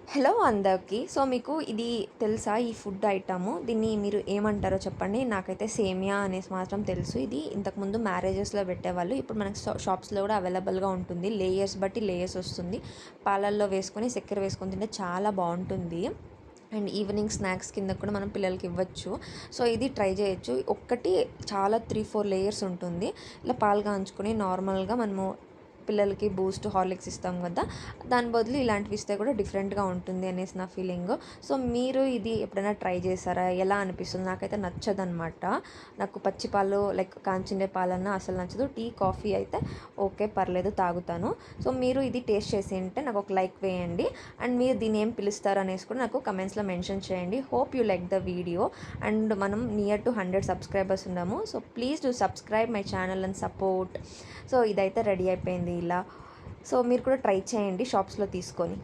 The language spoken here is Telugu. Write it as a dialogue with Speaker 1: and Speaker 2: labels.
Speaker 1: హలో అందరికీ. సో, మీకు ఇది తెలుసా? ఈ ఫుడ్ ఐటము. దీన్ని మీరు ఏమంటారో చెప్పండి. నాకైతే సేమియా అనేసి మాత్రం తెలుసు. ఇది ఇంతకుముందు మ్యారేజెస్‌లో పెట్టేవాళ్ళు. ఇప్పుడు మనకి షాప్స్‌లో కూడా అవైలబుల్‌గా ఉంటుంది. లేయర్స్ బట్టి లేయర్స్ వస్తుంది. పాలల్లో వేసుకొని, చక్కెర వేసుకొని తింటే చాలా బావుంటుంది. అండ్ ఈవినింగ్ స్నాక్స్ కింద కూడా మనం పిల్లలకి ఇవ్వచ్చు. సో, ఇది ట్రై చేయొచ్చు. ఒక్కటి చాలా 3, 4 లేయర్స్ ఉంటుంది. ఇలా పాలు కాంచుకొని నార్మల్‌గా మనము పిల్లలకి బూస్ట్, హార్లిక్స్ ఇస్తాం కదా! దాని బదులు ఇలాంటివి ఇస్తే కూడా డిఫరెంట్‌గా ఉంటుంది అనేసి నా ఫీలింగు. సో, మీరు ఇది ఎప్పుడైనా ట్రై చేశారా? ఎలా అనిపిస్తుంది? నాకైతే నచ్చదనమాట. నాకు పచ్చి పాలు లైక్ కాంచిండే పాలన్నా అసలు నచ్చదు. టీ, కాఫీ అయితే ఓకే, పర్లేదు తాగుతాను. సో, మీరు ఇది టేస్ట్ చేసి ఉంటే నాకు ఒక లైక్ వేయండి. అండ్ మీరు దీన్ని ఏం పిలుస్తారు అనేసి కూడా నాకు కమెంట్స్‌లో మెన్షన్ చేయండి. Hope you like the video. And మనం నియర్ టు 100 సబ్స్క్రైబర్స్ ఉన్నాము. So, please do subscribe my channel and support. So, ఇదైతే రెడీ అయిపోయింది ఇలా. సో, మీరు కూడా ట్రై చేయండి షాప్స్‌లో తీసుకొని.